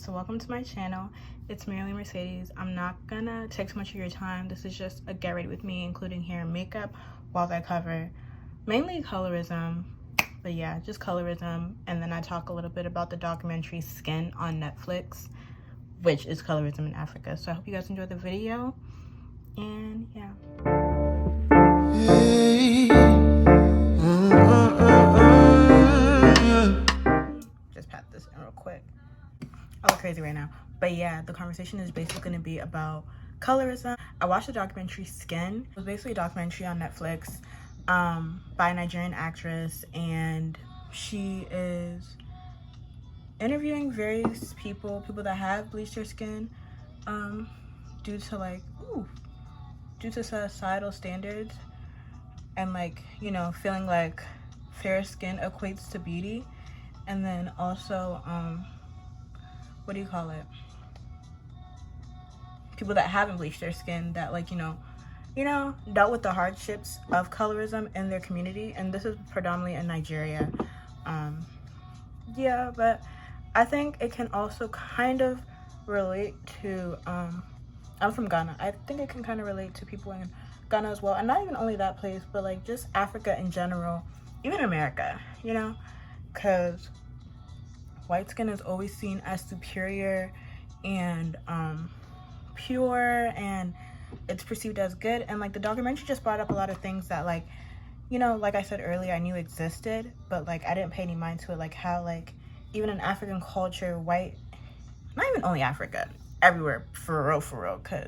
so welcome to my channel. It's Marilyn Mercedes. I'm not gonna take too much of your time. This is just a get ready with me, including hair and makeup, while I cover mainly colorism, but yeah, just colorism. And then I talk a little bit about the documentary Skin on Netflix, which is colorism in Africa. So I hope you guys enjoy the video, and yeah. Just pat this in real quick. I look crazy right now, but yeah, the conversation is basically going to be about colorism. I watched the documentary Skin. It was basically a documentary on Netflix by a Nigerian actress, and she is interviewing various people that have bleached their skin due to societal standards, and like, you know, feeling like fair skin equates to beauty. And then also what do you call it, people that haven't bleached their skin, that like, you know dealt with the hardships of colorism in their community. And this is predominantly in Nigeria. Yeah, but I think it can also kind of relate to I'm from Ghana. I think it can kind of relate to people in Ghana as well, and not even only that place, but like just Africa in general, even America, you know, because white skin is always seen as superior and pure, and it's perceived as good. And like the documentary just brought up a lot of things that, like, you know, like I said earlier, I knew existed, but like I didn't pay any mind to it, like how like even in African culture, white, not even only Africa, everywhere, for real, because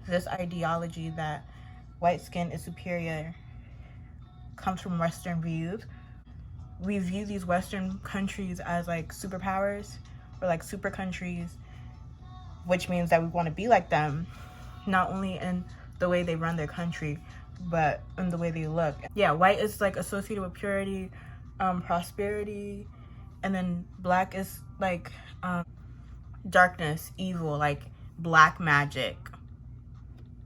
this ideology that white skin is superior comes from Western views. We view these Western countries as like superpowers or like super countries, which means that we want to be like them, not only in the way they run their country, but in the way they look. Yeah, white is like associated with purity, prosperity, and then black is like darkness, evil, like black magic.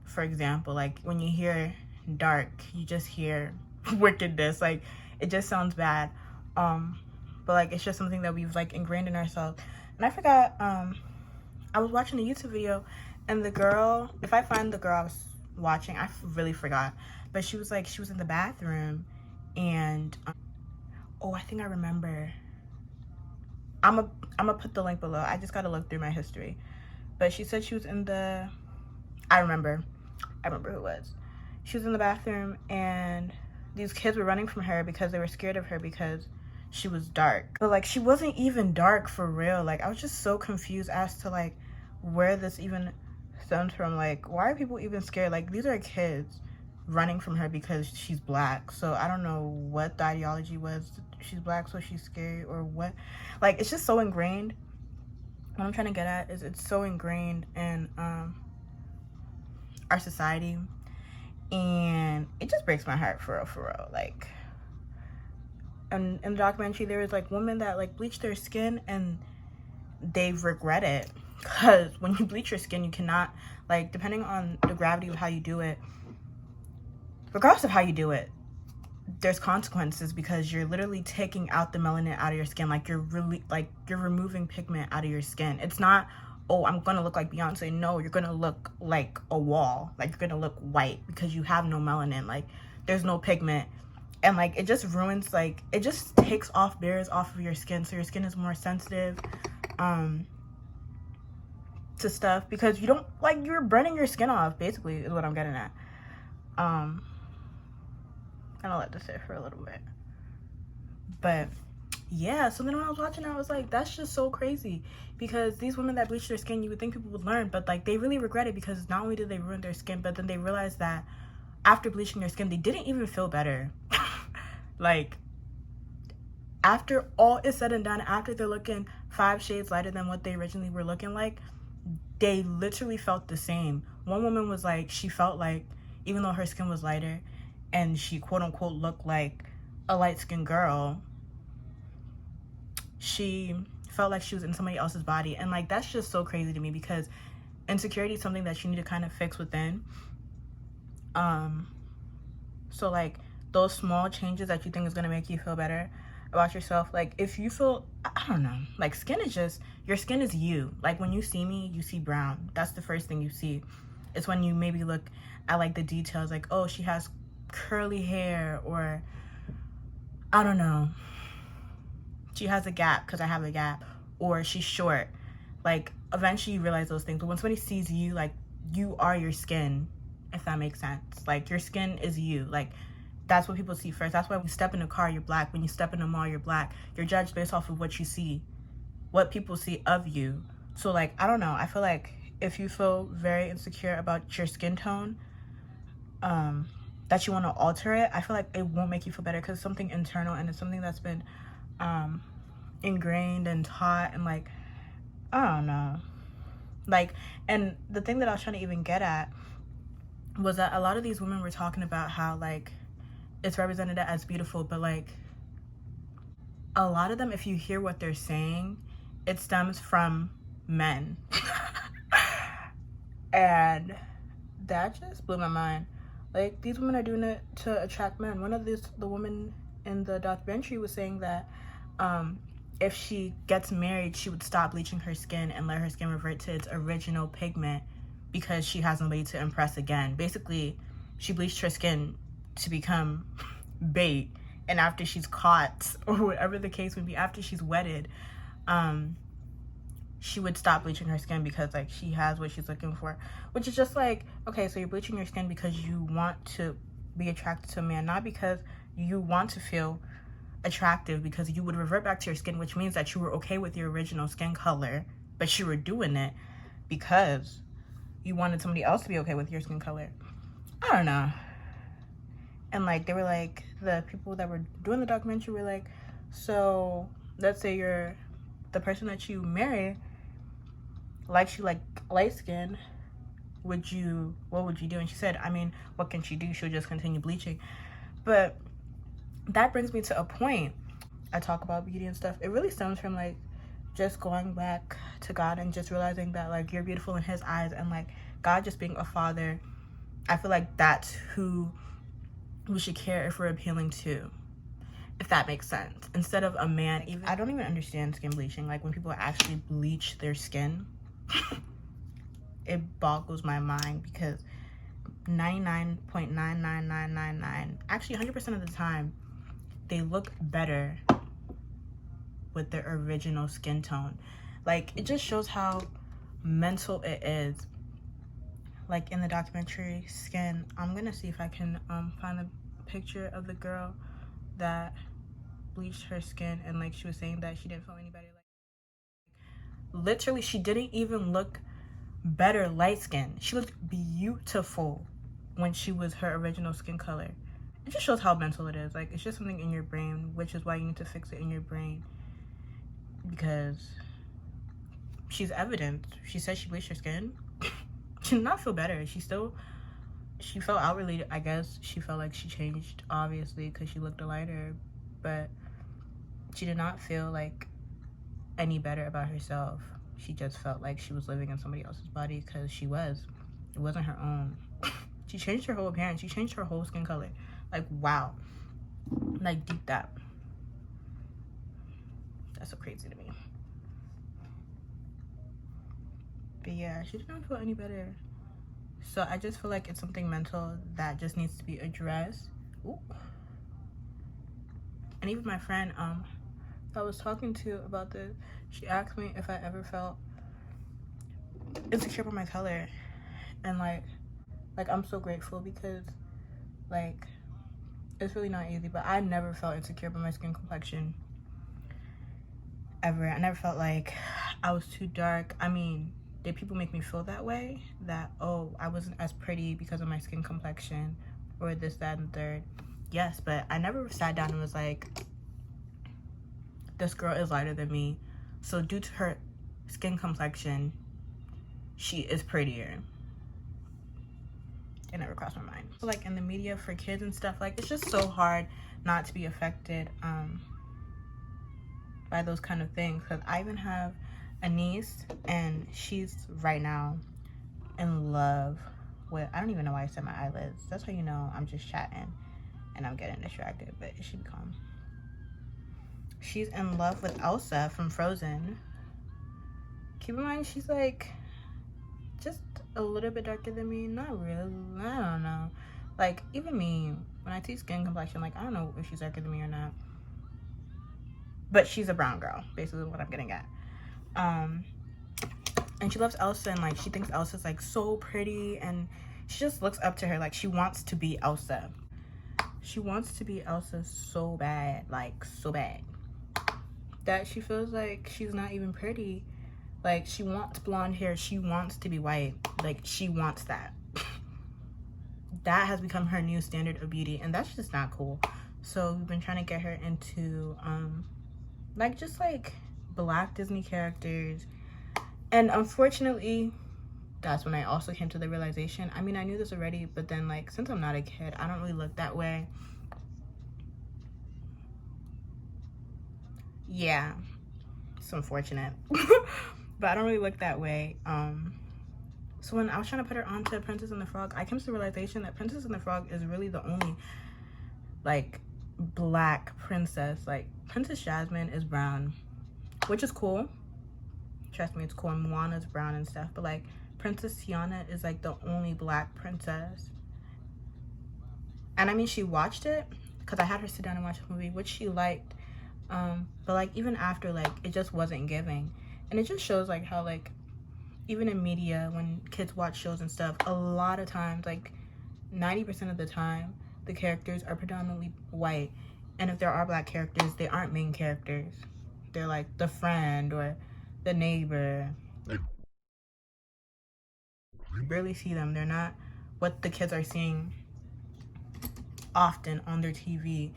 For example, like when you hear dark, you just hear wickedness, like it just sounds bad. But like it's just something that we've like ingrained in ourselves. And I forgot, I was watching a YouTube video, and the girl, if I find the girl I was watching, I really forgot, but she was in the bathroom, and oh, I think I remember. I'm gonna put the link below. I just gotta look through my history. But she said she was in the, I remember who it was. She was in the bathroom, and these kids were running from her because they were scared of her because she was dark. But like, she wasn't even dark for real. Like, I was just so confused as to like where this even stems from. Like, why are people even scared? Like, these are kids running from her because she's black. So I don't know what the ideology was. She's black, so she's scary, or what. Like, it's just so ingrained. What I'm trying to get at is it's so ingrained in our society, and it just breaks my heart for real. Like, and in the documentary, there was like women that like bleached their skin, and they regret it, because when you bleach your skin, you cannot, like, depending on the gravity of how you do it, regardless of how you do it, there's consequences, because you're literally taking out the melanin out of your skin. Like, you're removing pigment out of your skin. It's not, oh, I'm gonna look like Beyonce. No, you're gonna look like a wall. Like, you're gonna look white because you have no melanin. Like, there's no pigment. And like, it just ruins, like, it just takes off barriers off of your skin, so your skin is more sensitive to stuff, because you don't, like, you're burning your skin off, basically, is what I'm getting at. And I'll let this sit for a little bit. But yeah, so then when I was watching, I was like, that's just so crazy, because these women that bleach their skin, you would think people would learn, but like, they really regret it, because not only did they ruin their skin, but then they realized that after bleaching their skin, they didn't even feel better. Like, after all is said and done, after they're looking 5 shades lighter than what they originally were looking like, they literally felt the same. One woman was like, she felt like, even though her skin was lighter and she quote unquote looked like a light-skinned girl, she felt like she was in somebody else's body. And like, that's just so crazy to me, because insecurity is something that you need to kind of fix within. So like, those small changes that you think is going to make you feel better about yourself, like if you feel, I don't know, like, skin is just your skin is you. Like when you see me, you see brown. That's the first thing you see. It's when you maybe look at like the details, like, oh, she has curly hair, or I don't know, she has a gap because I have a gap, or she's short. Like eventually you realize those things. But when somebody sees you, like, you are your skin, if that makes sense. Like your skin is you. Like that's what people see first. That's why when you step in a car, you're black. When you step in a mall, you're black. You're judged based off of what you see, what people see of you. So like, I don't know, I feel like if you feel very insecure about your skin tone, that you want to alter it, I feel like it won't make you feel better, because it's something internal and it's something that's been ingrained and taught, and like, I don't know. Like, and the thing that I was trying to even get at was that a lot of these women were talking about how like it's represented as beautiful, but like a lot of them, if you hear what they're saying, it stems from men. And that just blew my mind. Like, these women are doing it to attract men. One of the women in the documentary was saying that if she gets married, she would stop bleaching her skin and let her skin revert to its original pigment because she has nobody to impress again. Basically, she bleached her skin to become bait, and after she's caught, or whatever the case would be, after she's wedded, she would stop bleaching her skin because like she has what she's looking for. Which is just like, okay, so you're bleaching your skin because you want to be attracted to a man, not because you want to feel attractive, because you would revert back to your skin, which means that you were okay with your original skin color, but you were doing it because you wanted somebody else to be okay with your skin color. I don't know. And like, they were like, the people that were doing the documentary were like, so let's say you're the person that you marry likes you like light skin, what would you do? And she said, I mean, what can she do? She'll just continue bleaching. But that brings me to a point. I talk about beauty and stuff. It really stems from like just going back to God and just realizing that like you're beautiful in his eyes, and like God just being a father. I feel like that's who we should care if we're appealing to, if that makes sense, instead of a man. Even I don't even understand skin bleaching. Like when people actually bleach their skin, it boggles my mind, because 99.99999, actually 100% of the time, they look better with their original skin tone. Like, it just shows how mental it is. Like in the documentary Skin, I'm gonna see if I can find a picture of the girl that bleached her skin, and like she was saying that she didn't feel any better. Like literally, she didn't even look better light skin. She looked beautiful when she was her original skin color. It just shows how mental it is. Like, it's just something in your brain, which is why you need to fix it in your brain, because she's evident. She said she bleached her skin. She did not feel better. She felt outwardly, I guess she felt like she changed, obviously, because she looked lighter, but she did not feel like any better about herself. She just felt like she was living in somebody else's body, because she was. It wasn't her own. She changed her whole appearance. She changed her whole skin color. Like, wow. Like, deep that. That's so crazy to me. But yeah, she did not feel any better. So I just feel like it's something mental that just needs to be addressed. Ooh. And even my friend I was talking to about this, she asked me if I ever felt insecure about my color. And like I'm so grateful, because like it's really not easy, but I never felt insecure about my skin complexion, ever. I never felt like I was too dark. I mean, did people make me feel that way, that, oh, I wasn't as pretty because of my skin complexion, or this, that, and third? Yes, but I never sat down and was like, this girl is lighter than me, so due to her skin complexion, she is prettier. It never crossed my mind. So like in the media for kids and stuff, like it's just so hard not to be affected by those kind of things, because I even have a niece, and she's right now in love with, I don't even know why I said my eyelids. That's how you know I'm just chatting and I'm getting distracted, but it should be calm. She's in love with Elsa from Frozen. keep in mind she's like just a little bit darker than me. Not really. I don't know. Like, even me, when I see skin complexion, like, I don't know if she's darker than me or not. But she's a brown girl, basically what I'm getting at. And she loves Elsa, and like she thinks Elsa's like so pretty, and she just looks up to her. Like, she wants to be Elsa. She wants to be Elsa so bad, like so bad, that she feels like she's not even pretty. Like, she wants blonde hair, she wants to be white, like she wants that. That has become her new standard of beauty, and that's just not cool. So we've been trying to get her into like just like black Disney characters. And unfortunately, that's when I also came to the realization, I mean, I knew this already, but then like, since I'm not a kid, I don't really look that way. Yeah, it's unfortunate. But I don't really look that way. So when I was trying to put her onto Princess and the Frog, I came to the realization that Princess and the Frog is really the only like black princess. Like, Princess Jasmine is brown, which is cool. Trust me, it's cool. And Moana's brown and stuff, but like Princess Tiana is like the only black princess. And I mean, she watched it because I had her sit down and watch the movie, which she liked. But like, even after, like, it just wasn't giving. And it just shows like how like even in media, when kids watch shows and stuff, a lot of times, like 90% of the time, the characters are predominantly white. And if there are black characters, they aren't main characters. They're like the friend or the neighbor. You barely see them. They're not what the kids are seeing often on their TV.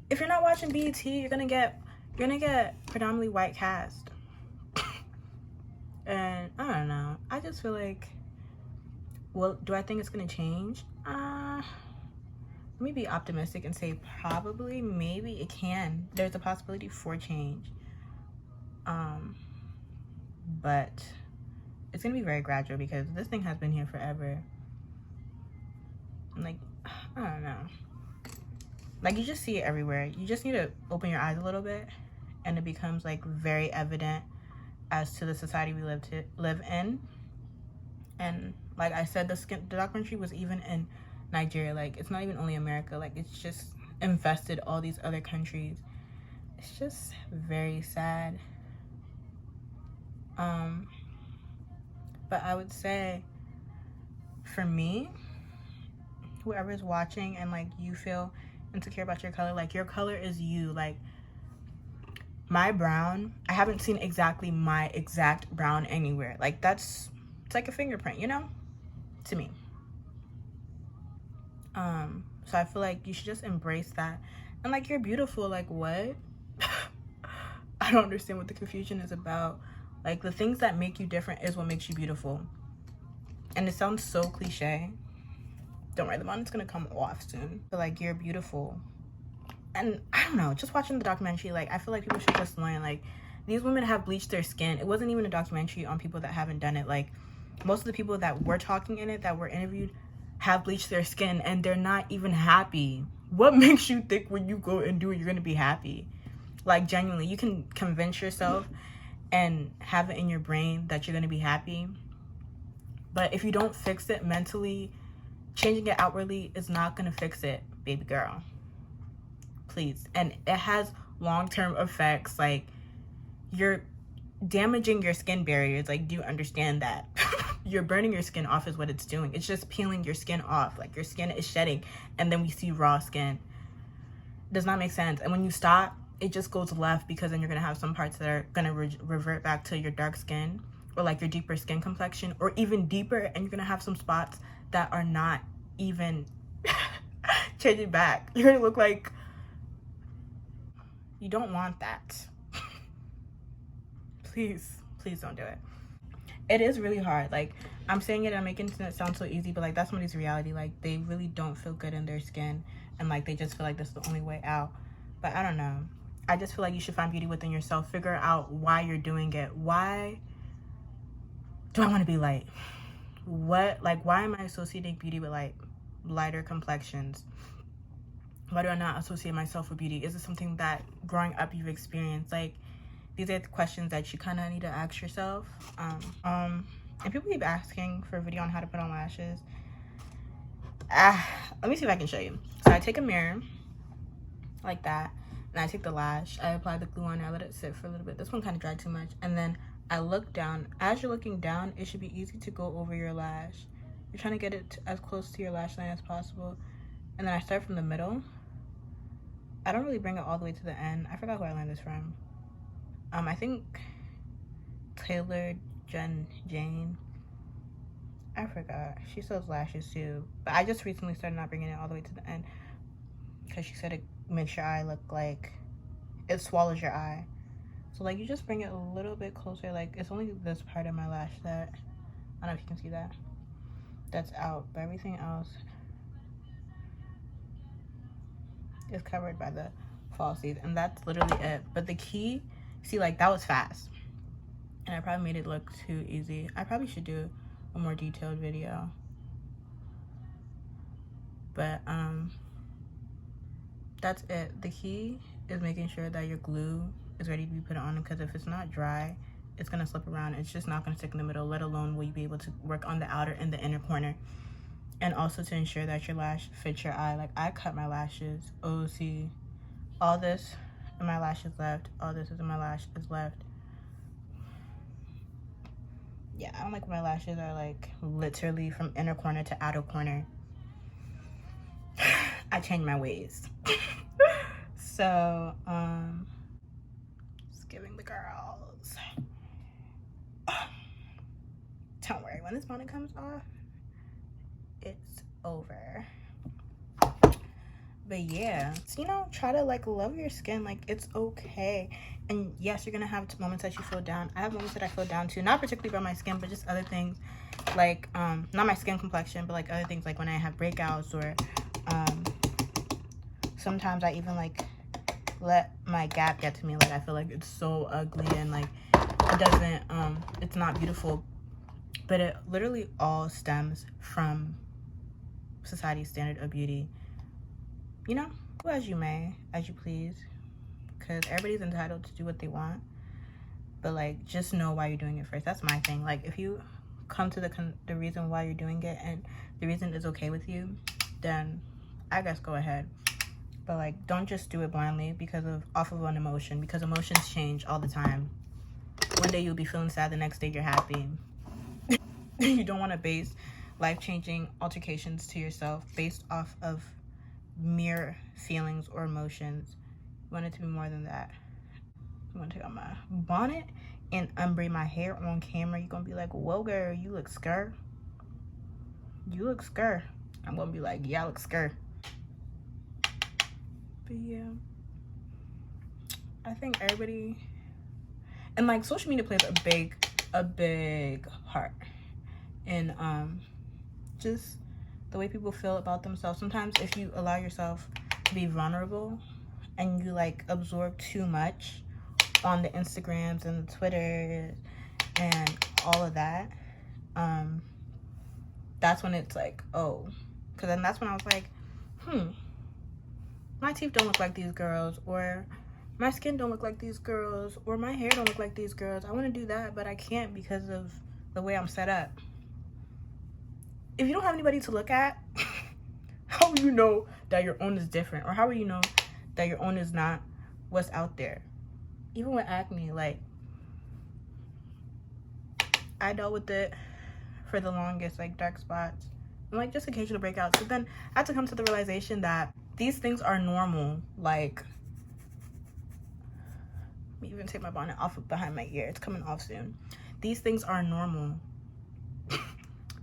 If you're not watching BET, you're gonna get predominantly white cast. And I don't know. I just feel like, well, do I think it's gonna change? Let me be optimistic and say probably, maybe it can. There's a possibility for change. But it's gonna be very gradual because this thing has been here forever. Like, I don't know. Like, you just see it everywhere. You just need to open your eyes a little bit, and it becomes like very evident as to the society we live in. And like I said, the documentary was even in Nigeria. Like, it's not even only America. Like, it's just infested all these other countries. It's just very sad. But I would say, for me, whoever's watching and like you feel insecure about your color, like, your color is you. Like, my brown, I haven't seen exactly my exact brown anywhere. Like, it's like a fingerprint, you know, to me. So I feel like you should just embrace that. And like, you're beautiful. Like, what? I don't understand what the confusion is about. Like, the things that make you different is what makes you beautiful. And it sounds so cliche. Don't worry, the bonet's gonna come off soon. But like, you're beautiful. And I don't know, just watching the documentary, like, I feel like people should just learn, like, these women have bleached their skin. It wasn't even a documentary on people that haven't done it. Like, most of the people that were talking in it, that were interviewed, have bleached their skin, and they're not even happy. What makes you think when you go and do it, you're gonna be happy? Like, genuinely, you can convince yourself and have it in your brain that you're gonna be happy, but if you don't fix it mentally, changing it outwardly is not gonna fix it, baby girl. Please. And it has long-term effects. Like, you're damaging your skin barriers. Like, do you understand that? You're burning your skin off is what it's doing. It's just peeling your skin off. Like, your skin is shedding, and then we see raw skin. Does not make sense. And when you stop, it just goes left, because then you're gonna have some parts that are gonna revert back to your dark skin, or like your deeper skin complexion, or even deeper, and you're gonna have some spots that are not even changing back. You're gonna look like, you don't want that. Please don't do it. It is really hard. Like, I'm saying it, I'm making it sound so easy, but like, that's somebody's reality. Like, they really don't feel good in their skin, and like, they just feel like this is the only way out. But I don't know. I just feel like you should find beauty within yourself. Figure out why you're doing it. Why do I want to be light? What, like, why am I associating beauty with like lighter complexions? Why do I not associate myself with beauty? Is it something that growing up you've experienced? Like, these are the questions that you kind of need to ask yourself. And people keep asking for a video on how to put on lashes. Let me see if I can show you. So I take a mirror like that, and I take the lash, I apply the glue on it, I let it sit for a little bit. This one kind of dried too much, and then I look down. As you're looking down, it should be easy to go over your lash. You're trying to get it as close to your lash line as possible, and then I start from the middle. I don't really bring it all the way to the end. I forgot who I learned this from. I think Taylor Jane. I forgot. She sells lashes too, but I just recently started not bringing it all the way to the end because she said it makes your eye look like it swallows your eye. So like you just bring it a little bit closer. Like it's only this part of my lash that, I don't know if you can see that, that's out, but everything else is covered by the falsies, and that's literally it. But the key, see, like that was fast and I probably made it look too easy. I probably should do a more detailed video, but that's it. The key is making sure that your glue is ready to be put on, because if it's not dry, it's gonna slip around. It's just not gonna stick in the middle, let alone will you be able to work on the outer and the inner corner. And also to ensure that your lash fits your eye. Like I cut my lashes. Oh, see, all this in my lash is left, all this is in my lash is left. Yeah, I don't like when my lashes are like literally from inner corner to outer corner. I changed my ways. So just giving the girls. Don't worry, when this bonnet comes off, it's over. But yeah, so, you know, try to like love your skin. Like it's okay. And yes, you're gonna have moments that you feel down. I have moments that I feel down too, not particularly by my skin, but just other things, like not my skin complexion, but like other things, like when I have breakouts, or sometimes I even like let my gap get to me. Like I feel like it's so ugly and like it doesn't it's not beautiful. But it literally all stems from society's standard of beauty. You know, do as you may, as you please, because everybody's entitled to do what they want, but like just know why you're doing it first. That's my thing. Like if you come to the reason why you're doing it and the reason is okay with you, then I guess go ahead. But like don't just do it blindly because of off of an emotion, because emotions change all the time. One day you'll be feeling sad, the next day you're happy. You don't want to base life-changing altercations to yourself based off of mere feelings or emotions. You want it to be more than that. I'm gonna take out my bonnet and unbraid my hair on camera. You're gonna be like, whoa girl, you look scur. You look scur. I'm gonna be like, yeah, I look scur. But yeah, I think everybody, and like social media plays a big part in just the way people feel about themselves. Sometimes if you allow yourself to be vulnerable and you like absorb too much on the Instagrams and the Twitters and all of that, that's when it's like, oh, because then that's when I was like, my teeth don't look like these girls, or my skin don't look like these girls, or my hair don't look like these girls. I want to do that, but I can't because of the way I'm set up. If you don't have anybody to look at, how will you know that your own is different? Or how will you know that your own is not what's out there? Even with acne, like, I dealt with it for the longest, like dark spots and like just occasional breakouts. But then I had to come to the realization that these things are normal. Like, let me even take my bonnet off of behind my ear. It's coming off soon. These things are normal.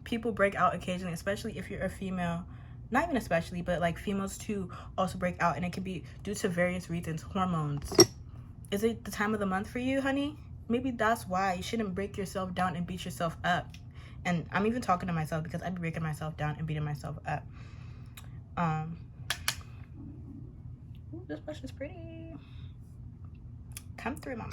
People break out occasionally, especially if you're a female. Not even especially, but like females too also break out, and it can be due to various reasons. Hormones. Is it the time of the month for you, honey? Maybe that's why. You shouldn't break yourself down and beat yourself up. And I'm even talking to myself because I'd be breaking myself down and beating myself up. Ooh, this brush is pretty. Come through, mama.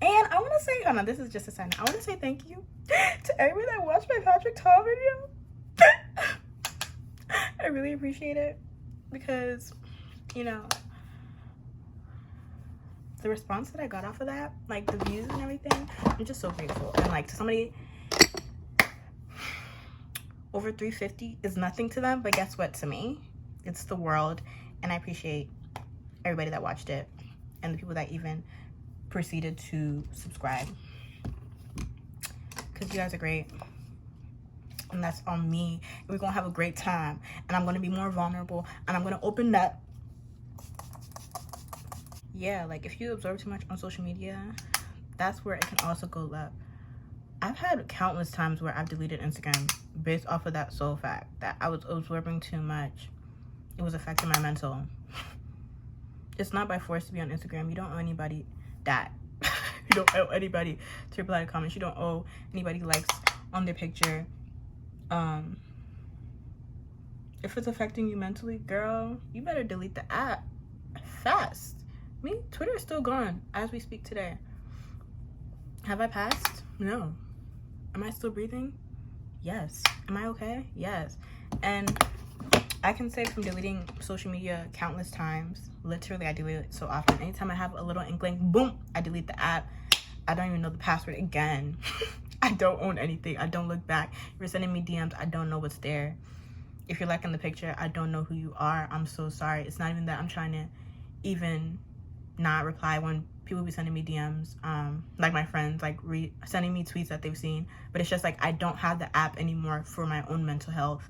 And I want to say, oh no, this is just a sign. I want to say thank you to everyone that watched my Patrick Ta video. I really appreciate it because, you know, the response that I got off of that, like the views and everything, I'm just so grateful. And like to somebody, over 350 is nothing to them, but guess what? To me, it's the world. And I appreciate everybody that watched it and the people that even proceeded to subscribe, because you guys are great. And that's on me. And we're gonna have a great time, and I'm gonna be more vulnerable, and I'm gonna open up. Yeah, like if you absorb too much on social media, that's where it can also go left. I've had countless times where I've deleted Instagram based off of that sole fact that I was absorbing too much. It was affecting my mental. It's not by force to be on Instagram. You don't owe anybody that. You don't owe anybody to reply to comments. You don't owe anybody likes on their picture. If it's affecting you mentally, girl, you better delete the app fast. Me, Twitter is still gone as we speak today. Have I passed? No. Am I still breathing? Yes. Am I okay? Yes. And I can say from deleting social media countless times, literally I delete it so often. Anytime I have a little inkling, boom, I delete the app. I don't even know the password again. I don't own anything. I don't look back. If you're sending me DMs, I don't know what's there. If you're liking the picture, I don't know who you are. I'm so sorry. It's not even that I'm trying to even not reply when people be sending me DMs, like my friends, like sending me tweets that they've seen. But it's just like I don't have the app anymore for my own mental health.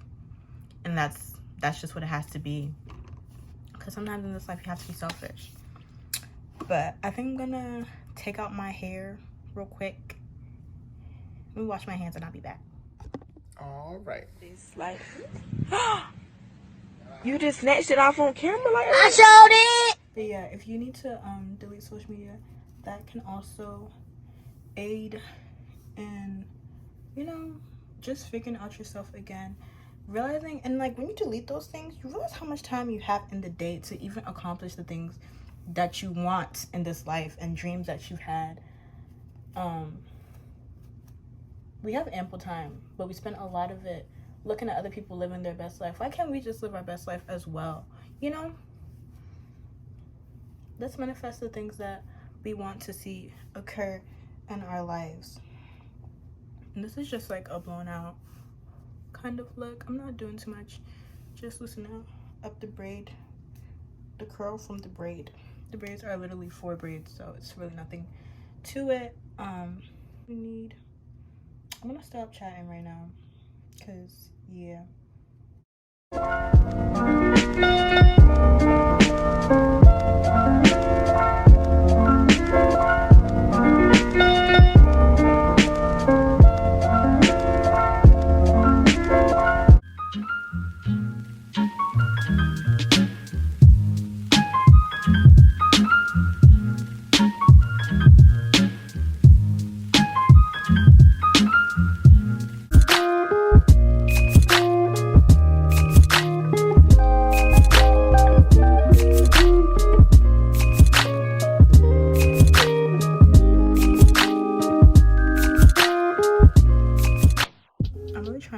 And that's just what it has to be. Because sometimes in this life you have to be selfish. But I think I'm gonna take out my hair real quick. Let me wash my hands and I'll be back. All right. It's like, you just snatched it off on camera like I showed it. But yeah, if you need to delete social media, that can also aid in, you know, just figuring out yourself again. Realizing, and like when you delete those things, you realize how much time you have in the day to even accomplish the things that you want in this life and dreams that you've had. We have ample time, but we spend a lot of it looking at other people living their best life. Why can't we just live our best life as well? You know? Let's manifest the things that we want to see occur in our lives. And this is just like a blown out kind of look. I'm not doing too much. Just loosening up the braid, the curl from the braid. The braids are literally 4 braids, so it's really nothing to it. I'm gonna stop chatting right now, cause yeah.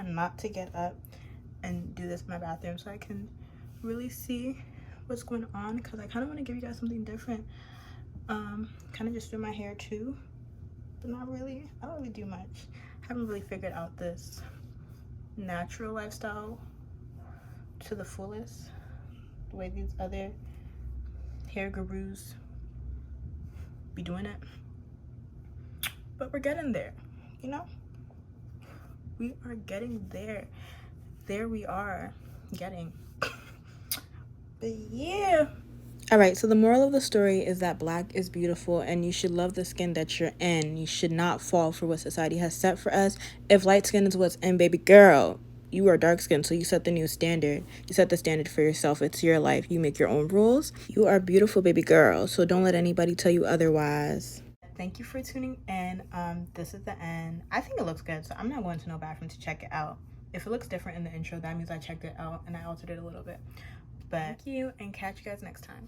Not to get up and do this in my bathroom so I can really see what's going on, because I kind of want to give you guys something different. Kind of just do my hair too, but not really. I don't really do much. I haven't really figured out this natural lifestyle to the fullest, the way these other hair gurus be doing it. But we're getting there, you know? We are getting there. There we are getting. But yeah. All right, so the moral of the story is that black is beautiful and you should love the skin that you're in. You should not fall for what society has set for us. If light skin is what's in, baby girl, you are dark skinned, so you set the new standard. You set the standard for yourself. It's your life. You make your own rules. You are beautiful, baby girl, so don't let anybody tell you otherwise. Thank you for tuning in. This is the end. I think it looks good, so I'm not going to no bathroom to check it out. If it looks different in the intro, that means I checked it out and I altered it a little bit. But thank you, and catch you guys next time.